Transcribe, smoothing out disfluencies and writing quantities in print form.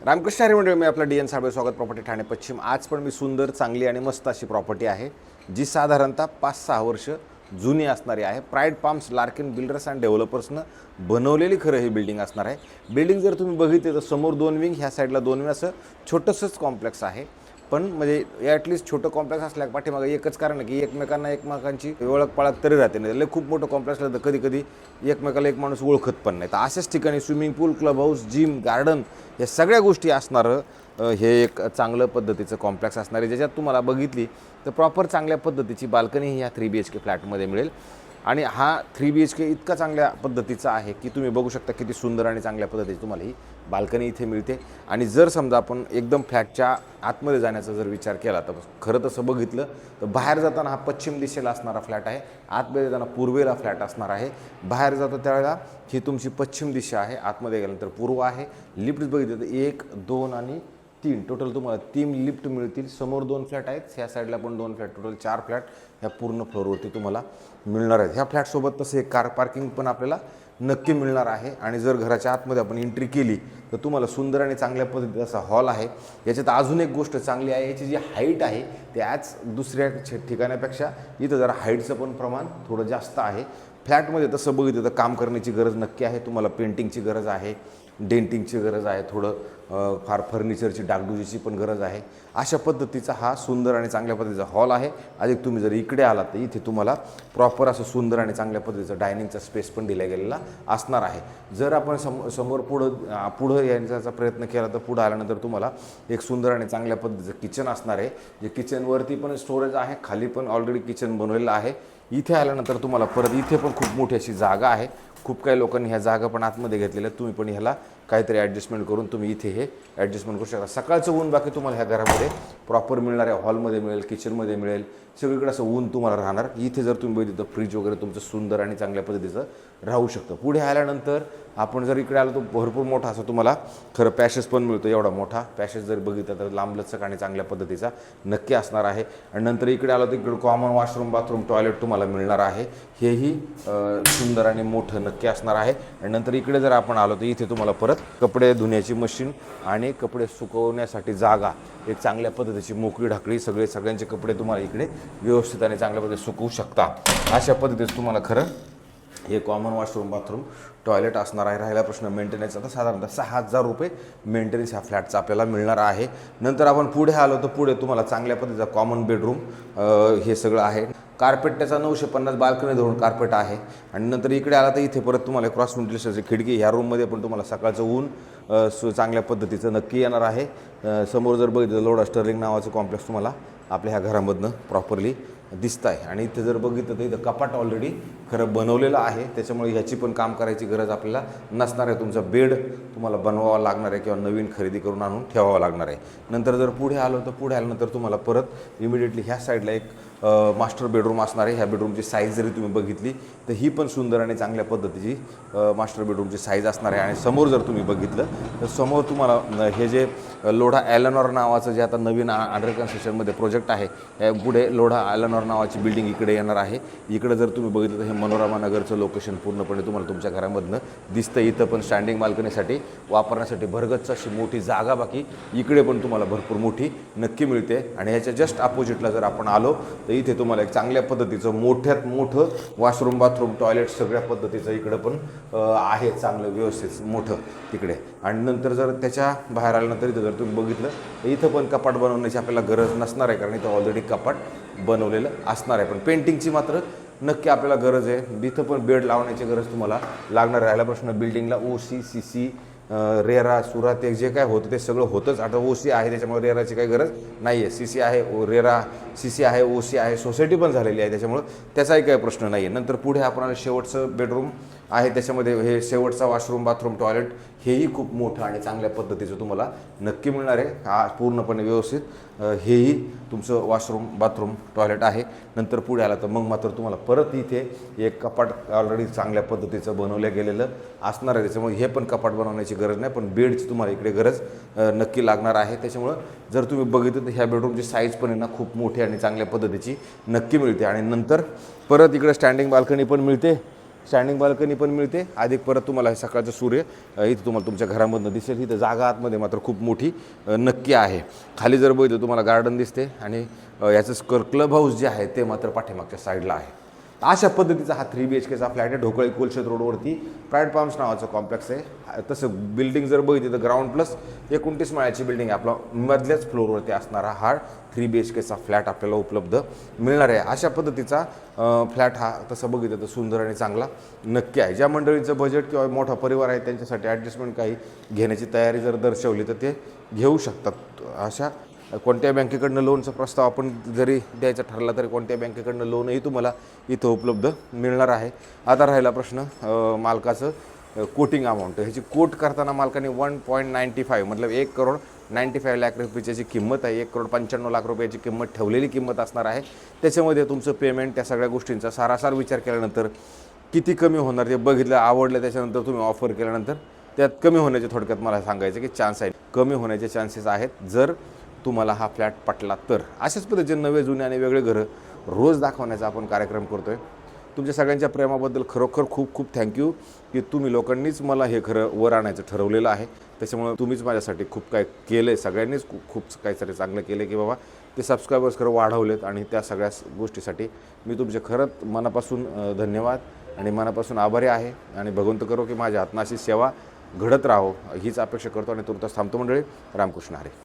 रामकृष्ण हरी मंडळी, मी आपला D N Salve, स्वागत प्रॉपर्टी ठाणे पश्चिम। आज पण मी सुंदर, चांगली आणि मस्त अशी प्रॉपर्टी आहे जी साधारणतः 5-6 वर्ष जुनी असणारी आहे। Pride Palms Larkin Builders and डेव्हलपर्सनं बनवलेली खरं ही बिल्डिंग असणार आहे। बिल्डिंग जर तुम्ही बघितली तर समोर 2 विंग, ह्या साईडला 2 विंग, असं छोटंसंच कॉम्प्लेक्स आहे। पण म्हणजे ॲटलिस्ट छोटं कॉम्प्लेक्स असल्या पाठीमागे एकच कारण आहे की एकमेकांची ओळख पाळख तरी राहते। नाही खूप मोठं कॉम्प्लेक्स असलं तर कधी कधी एकमेकाला एक माणूस ओळखत पण नाही। तर अशाच ठिकाणी स्विमिंग पूल, क्लब हाऊस, जिम, गार्डन या सगळ्या गोष्टी असणारं हे एक चांगलं पद्धतीचं कॉम्प्लेक्स असणार आहे, ज्याच्यात तुम्हाला बघितली तर प्रॉपर चांगल्या पद्धतीची बाल्कनी ही ह्या 3 BHK फ्लॅटमध्ये मिळेल। आणि हा 3 BHK इतका चांगल्या पद्धतीचा आहे की तुम्ही बघू शकता किती सुंदर आणि चांगल्या पद्धतीची तुम्हाला ही बाल्कनी इथे मिळते। आणि जर समजा आपण एकदम फ्लॅटच्या आतमध्ये जाण्याचा जर विचार केला तर खरं तसं बघितलं तर बाहेर जाताना हा पश्चिम दिशेला असणारा फ्लॅट आहे, आतमध्ये जाताना पूर्वेला फ्लॅट असणार आहे। बाहेर जातो त्यावेळेला ही तुमची पश्चिम दिशा आहे, आतमध्ये गेल्यानंतर पूर्व आहे। लिफ्ट बघितलं तर 1, 2 आणि 3 टोटल तुम्हाला 3 लिफ्ट मिळतील। समोर 2 फ्लॅट आहेत, ह्या साईडला पण 2 फ्लॅट, टोटल 4 फ्लॅट ह्या पूर्ण फ्लोअरवरती तुम्हाला मिळणार आहेत। ह्या फ्लॅटसोबत तसे कार पार्किंग पण आपल्याला नक्की मिळणार आहे। आणि जर घराच्या आतमध्ये आपण एंट्री केली तर तुम्हाला सुंदर आणि चांगल्या पद्धतीचा असा हॉल आहे। याच्यात अजून एक गोष्ट चांगली आहे, याची जी हाईट आहे ते ॲज दुसऱ्या ठिकाणापेक्षा इथं जरा हाईटचं पण प्रमाण थोडं जास्त आहे। फ्लॅटमध्ये तसं बघितलं तर काम करण्याची गरज नक्की आहे, तुम्हाला पेंटिंगची गरज आहे, डेंटिंगची गरज आहे, थोडं फार फर्निचरची डागडुजीची पण गरज आहे। अशा पद्धतीचा हा सुंदर आणि चांगल्या पद्धतीचा हॉल आहे। अधिक तुम्ही जर इकडे आलात तर इथे तुम्हाला प्रॉपर असं सुंदर आणि चांगल्या पद्धतीचं डायनिंगचा स्पेस पण दिला गेलेला असणार आहे। जर आपण समोर पुढं येण्याचा प्रयत्न केला तर पुढं आल्यानंतर तुम्हाला एक सुंदर आणि चांगल्या पद्धतीचं किचन असणार आहे, जे किचनवरती पण स्टोरेज आहे, खाली पण ऑलरेडी किचन बनवलेलं आहे। इथे आल्यानंतर तुम्हाला परत इथे पण खूप मोठी अशी जागा आहे। खूप काही लोकांनी ह्या जागा पण आतमध्ये घेतलेल्या, तुम्ही पण ह्याला काहीतरी ॲडजस्टमेंट करून तुम्ही इथे हे ॲडजस्टमेंट करू शकता। सकाळचं ऊन बाकी तुम्हाला ह्या घरामध्ये प्रॉपर मिळणार आहे, हॉलमध्ये मिळेल, किचनमध्ये मिळेल, सगळीकडे असं ऊन तुम्हाला राहणार। इथे जर तुम्ही बघितलं तर फ्रीज वगैरे तुमचं सुंदर आणि चांगल्या पद्धतीचं राहू शकतं। पुढे आल्यानंतर आपण जर इकडे आलो तर भरपूर मोठा असं तुम्हाला खरं पॅसेज पण मिळतो। एवढा मोठा पॅसेज जर बघितलं तर लांबलचक आणि चांगल्या पद्धतीचा नक्की असणार आहे। आणि नंतर इकडे आलो तर इकडे कॉमन वॉशरूम, बाथरूम, टॉयलेट तुम्हाला मिळणार आहे, हेही सुंदर आणि मोठं नक्की असणार आहे। आणि नंतर इकडे जर आपण आलो तर इथे तुम्हाला परत कपडे धुण्याची मशीन आणि कपडे सुकवण्यासाठी जागा, एक चांगल्या पद्धतीची मोकळी ढाकळी, सगळ्यांचे कपडे तुम्हाला इकडे व्यवस्थित आणि चांगल्या पद्धतीने सुकवू शकता। अशा पद्धतीचं तुम्हाला खरं हे कॉमन वॉशरूम, बाथरूम, टॉयलेट असणार आहे। राहिला प्रश्न मेंटेनन्सचा, तर साधारणतः 6,000 रुपये मेंटेनन्स ह्या फ्लॅटचा आपल्याला मिळणार आहे। नंतर आपण पुढे आलो तर पुढे तुम्हाला चांगल्या पद्धतीचा कॉमन बेडरूम हे सगळं आहे। कार्पेट त्याचा 950 बाल्कनी धरून कार्पेट आहे। आणि नंतर इकडे आला तर इथे परत तुम्हाला क्रॉस व्हेंटिलेशनची खिडकी, ह्या रूममध्ये पण तुम्हाला सकाळचं ऊन चांगल्या पद्धतीचं नक्की येणार आहे। समोर जर बघितलं लोडा स्टर्लिंग नावाचं कॉम्प्लेक्स तुम्हाला आपल्या ह्या घरामधनं प्रॉपरली दिसत आहे। आणि इथे जर बघितलं तर इथं कपाट ऑलरेडी खरं बनवलेलं आहे, त्याच्यामुळे ह्याची पण काम करायची गरज आपल्याला नसणार आहे। तुमचा बेड तुम्हाला बनवावा लागणार आहे किंवा नवीन खरेदी करून आणून ठेवावं लागणार आहे। नंतर जर पुढे आलो तर पुढे आल्यानंतर तुम्हाला परत इमिडिएटली ह्या साईडला एक मास्टर बेडरूम असणार आहे। ह्या बेडरूमची साईज जरी तुम्ही बघितली तर ही पण सुंदर आणि चांगल्या पद्धतीची मास्टर बेडरूमची साईज असणार आहे। आणि समोर जर तुम्ही बघितलं तर समोर तुम्हाला हे जे लोढा ॲलेनॉर नावाचं जे आता नवीन अंडर कन्स्ट्रक्शनमध्ये प्रोजेक्ट आहे, पुढे लोढा ॲलेनॉर नावाची बिल्डिंग इकडे येणार आहे। इकडे जर तुम्ही बघितलं तर हे मनोरमा नगरचं लोकेशन पूर्णपणे तुम्हाला तुमच्या घरामधनं दिसतं। इथं पण स्टँडिंग बाल्कनीसाठी वापरण्यासाठी भरगच्च अशी मोठी जागा बाकी इकडे पण तुम्हाला भरपूर मोठी नक्की मिळते। आणि ह्याच्या जस्ट अपोजिटला जर आपण आलो तर इथे तुम्हाला एक चांगल्या पद्धतीचं मोठ्यात मोठं वॉशरूम, बाथरूम, टॉयलेट सगळ्या पद्धतीचं इकडं पण आहे, चांगलं व्यवस्थित मोठं तिकडे। आणि नंतर जर त्याच्या बाहेर आल्यानंतर इथं जर तुम्ही बघितलं तर इथं पण कपाट बनवण्याची आपल्याला गरज नसणार आहे, कारण इथं ऑलरेडी कपाट बनवलेलं असणार आहे। पण पेंटिंगची मात्र नक्की आपल्याला गरज आहे। इथं पण बेड लावण्याची गरज तुम्हाला लागणार राहिला प्रश्न बिल्डिंगला OC, CC, रेरा, सुरा ते जे काय होतं ते सगळं होतंच। आता OC आहे त्याच्यामुळे रेराची काही गरज नाही आहे, CC आहे, रेरा, CC आहे, OC आहे, सोसायटी पण झालेली आहे त्याच्यामुळं त्याचाही काही प्रश्न नाही आहे। नंतर पुढे आपण शेवटचं बेडरूम आहे, त्याच्यामध्ये हे शेवटचा वॉशरूम, बाथरूम, टॉयलेट हेही खूप मोठं आणि चांगल्या पद्धतीचं तुम्हाला नक्की मिळणार आहे। हा पूर्णपणे व्यवस्थित हेही तुमचं वॉशरूम, बाथरूम, टॉयलेट आहे। नंतर पुढे आला तर मग मात्र तुम्हाला परत इथे एक कपाट ऑलरेडी चांगल्या पद्धतीचं बनवलं गेलेलं असणार आहे, त्याच्यामुळे हे पण कपाट बनवण्याची गरज नाही, पण बेडची तुम्हाला इकडे गरज नक्की लागणार आहे। त्याच्यामुळं जर तुम्ही बघितलं तर ह्या बेडरूमची साईज पण आहे ना खूप मोठी आणि चांगल्या पद्धतीची नक्की मिळते। आणि नंतर परत इकडे स्टँडिंग बाल्कनी पण मिळते, स्टँडिंग बाल्कनी पण मिळते. अधिक परत तुम्हाला हे सकाळचं सूर्य इथं तुम्हाला तुमच्या घरामधनं दिसेल. इथं जागा आतमध्ये मात्र खूप मोठी नक्की आहे. खाली जर बघितलं तुम्हाला गार्डन दिसते आणि याचं क्लब हाऊस जे आहे ते मात्र पाठीमागच्या साईडला आहे. अशा पद्धतीचा हा 3 BHKचा फ्लॅट आहे. ढोकळे कोलशेत रोडवरती प्राईड पाम्स नावाचं कॉम्प्लेक्स आहे. तसं बिल्डिंग जर बघितली तर ग्राउंड प्लस 29 माळ्याची बिल्डिंग आहे. आपला मधल्याच फ्लोअरवरती असणारा हा 3 BHKचा फ्लॅट आपल्याला उपलब्ध मिळणार आहे. अशा पद्धतीचा फ्लॅट हा तसं बघितलं तर सुंदर आणि चांगला नक्की आहे. ज्या मंडळींचं बजेट किंवा मोठा परिवार आहे त्यांच्यासाठी ॲडजस्टमेंट काही घेण्याची तयारी जर दर्शवली तर ते घेऊ शकतात. अशा कोणत्या बँकेकडनं लोनचा प्रस्ताव आपण जरी द्यायचा ठरला तरी कोणत्या बँकेकडनं लोनही तुम्हाला इथं उपलब्ध मिळणार आहे. आता राहिला प्रश्न मालकाचं कोटिंग अमाऊंट. ह्याची कोट करताना मालकाने 1.95 मतलब 1,95,00,000 रुपयाची किंमत आहे. 1,95,00,000 रुपयाची किंमत ठेवलेली किंमत असणार आहे. त्याच्यामध्ये तुमचं पेमेंट त्या सगळ्या गोष्टींचा सारासार विचार केल्यानंतर किती कमी होणार ते बघितलं, आवडलं, त्याच्यानंतर तुम्ही ऑफर केल्यानंतर त्यात कमी होण्याचे थोडक्यात मला सांगायचं की चान्स आहे. कमी होण्याचे चान्सेस आहेत जर तुम्हाला हा फ्लॅट पटला तर. अशाच पद्धतीचे नवे जुने आणि वेगळे घरं रोज दाखवण्याचा आपण कार्यक्रम करतो आहे. तुमच्या सगळ्यांच्या प्रेमाबद्दल खरोखर खूप खूप थँक्यू की तुम्ही लोकांनीच मला हे खरं वर आणायचं ठरवलेलं आहे. त्याच्यामुळे तुम्हीच माझ्यासाठी खूप काय केलं आहे. सगळ्यांनीच खूप काहीतरी चांगलं केलं की बाबा ते सबस्क्रायबर्स खरं वाढवलेत आणि त्या सगळ्या गोष्टीसाठी मी तुमचे खरंच मनापासून धन्यवाद आणि मनापासून आभारी आहे. आणि भगवंत करो की माझ्या हातनं अशी सेवा घडत राहो हीच अपेक्षा करतो आणि तुर्तास थांबतो मंडळी. रामकृष्ण हरी.